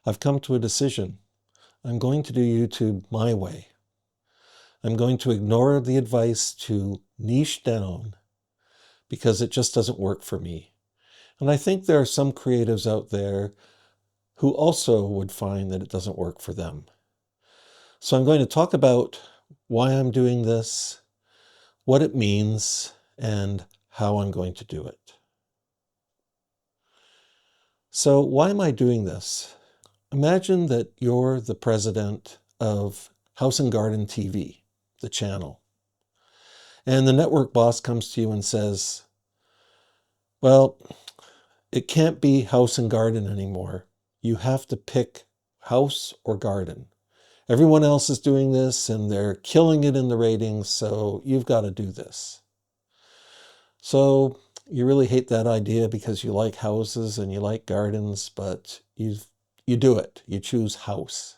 I've come to a decision. I'm going to do YouTube my way. I'm going to ignore the advice to niche down because it just doesn't work for me. And I think there are some creatives out there who also would find that it doesn't work for them. So I'm going to talk about why I'm doing this, what it means, and how I'm going to do it. So why am I doing this? Imagine that you're the president of House and Garden TV, the channel. And the network boss comes to you and says, well, it can't be House and Garden anymore. You have to pick house or garden. Everyone else is doing this and they're killing it in the ratings, so you've got to do this. So you really hate that idea because you like houses and you like gardens, but you do it. You choose house.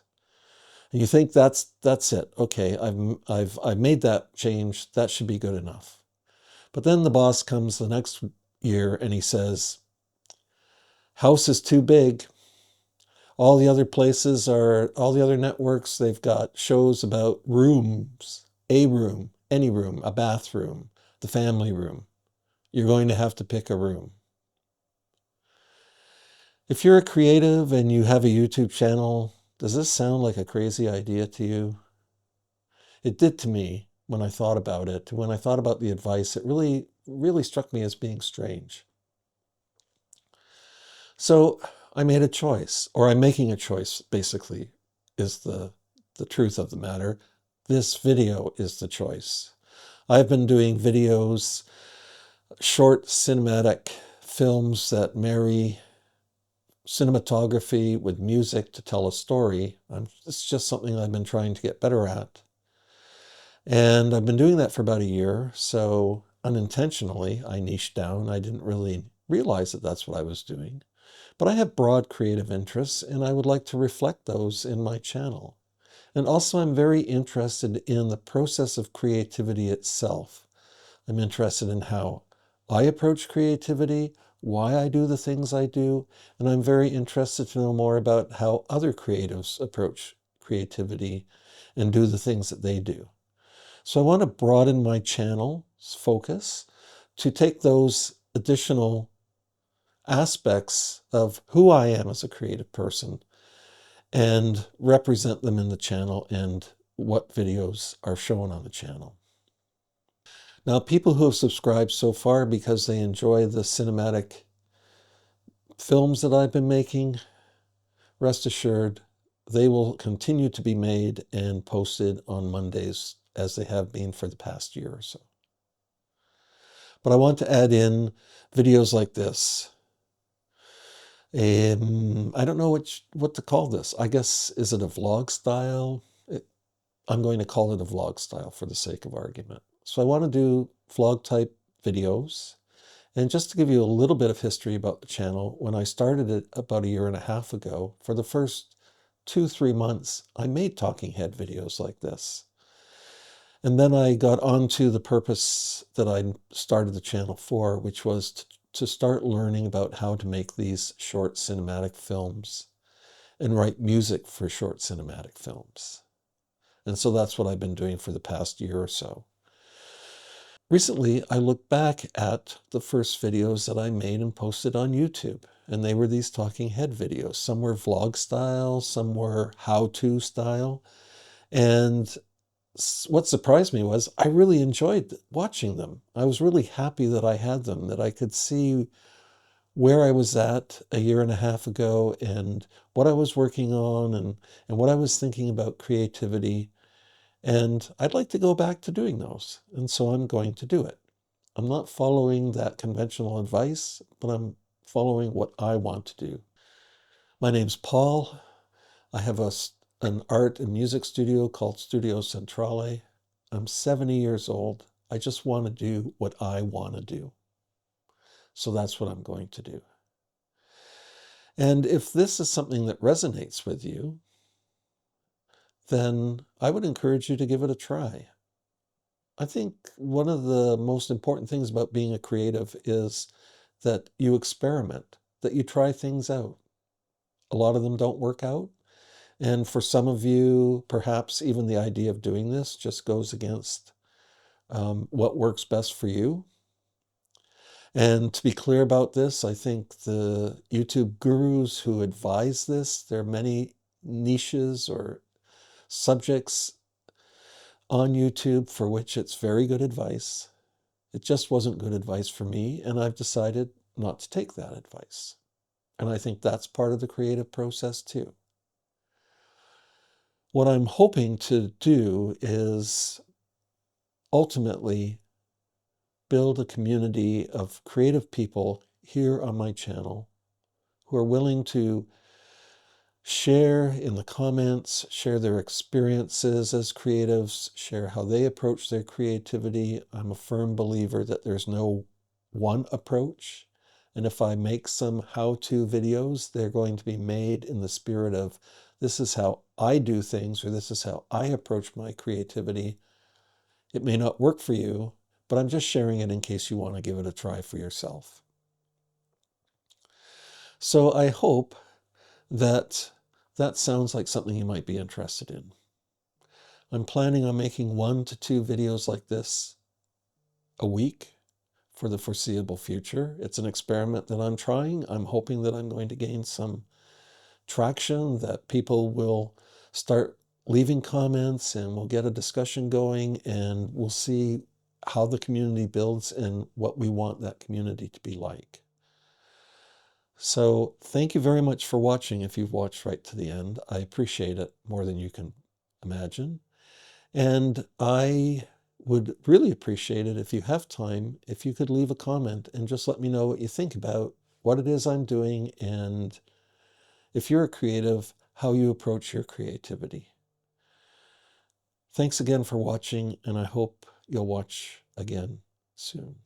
And you think that's it. Okay, I've made that change. That should be good enough. But then the boss comes the next year and he says, house is too big. All the other networks, they've got shows about rooms, a room, any room, a bathroom, the family room. You're going to have to pick a room. If you're a creative and you have a YouTube channel, does this sound like a crazy idea to you? It did to me when I thought about it. When I thought about the advice, it really struck me as being strange. So I made a choice, or I'm making a choice, basically, is the truth of the matter. This video is the choice. I've been doing videos, short cinematic films that marry cinematography with music to tell a story. It's just something I've been trying to get better at. And I've been doing that for about a year, so unintentionally I niched down. I didn't really realize that that's what I was doing. But I have broad creative interests, and I would like to reflect those in my channel. And also I'm very interested in the process of creativity itself. I'm interested in how I approach creativity, why I do the things I do, and I'm very interested to know more about how other creatives approach creativity and do the things that they do. So I want to broaden my channel's focus to take those additional aspects of who I am as a creative person and represent them in the channel and what videos are shown on the channel. Now, people who have subscribed so far because they enjoy the cinematic films that I've been making, rest assured, they will continue to be made and posted on Mondays as they have been for the past year or so. But I want to add in videos like this. I don't know what to call this. I guess, is it a vlog style? I'm going to call it a vlog style for the sake of argument. So I want to do vlog type videos. And just to give you a little bit of history about the channel, when I started it about 1.5 years ago, for the first 2-3 months, I made talking head videos like this. And then I got onto the purpose that I started the channel for, which was to start learning about how to make these short cinematic films and write music for short cinematic films. And so that's what I've been doing for the past year or so. Recently, I looked back at the first videos that I made and posted on YouTube, and they were these talking head videos. Some were vlog style, some were how-to style. And what surprised me was I really enjoyed watching them. I was really happy that I had them, that I could see where I was at 1.5 years ago and what I was working on and what I was thinking about creativity. And I'd like to go back to doing those. And so I'm going to do it. I'm not following that conventional advice, but I'm following what I want to do. My name's Paul. I have an art and music studio called Studio Centrale. I'm 70 years old. I just want to do what I want to do. So that's what I'm going to do. And if this is something that resonates with you, then I would encourage you to give it a try. I think one of the most important things about being a creative is that you experiment, that you try things out. a lot of them don't work out. And for some of you, perhaps even the idea of doing this just goes against what works best for you. And to be clear about this, I think the YouTube gurus who advise this, there are many niches or subjects on YouTube for which it's very good advice. It just wasn't good advice for me, and I've decided not to take that advice. And I think that's part of the creative process too. What I'm hoping to do is ultimately build a community of creative people here on my channel who are willing to share in the comments, share their experiences as creatives, share how they approach their creativity. I'm a firm believer that there's no one approach. And if I make some how-to videos, they're going to be made in the spirit of, this is how I do things, or this is how I approach my creativity. It may not work for you, but I'm just sharing it in case you want to give it a try for yourself. So I hope that sounds like something you might be interested in. I'm planning on making 1 to 2 videos like this a week for the foreseeable future. It's an experiment that I'm trying. I'm hoping that I'm going to gain some traction, that people will start leaving comments and we'll get a discussion going, and we'll see how the community builds and what we want that community to be like. So thank you very much for watching. If you've watched right to the end, I appreciate it more than you can imagine. And I would really appreciate it if you have time, if you could leave a comment and just let me know what you think about what it is I'm doing, and if you're a creative, how you approach your creativity. Thanks again for watching, and I hope you'll watch again soon.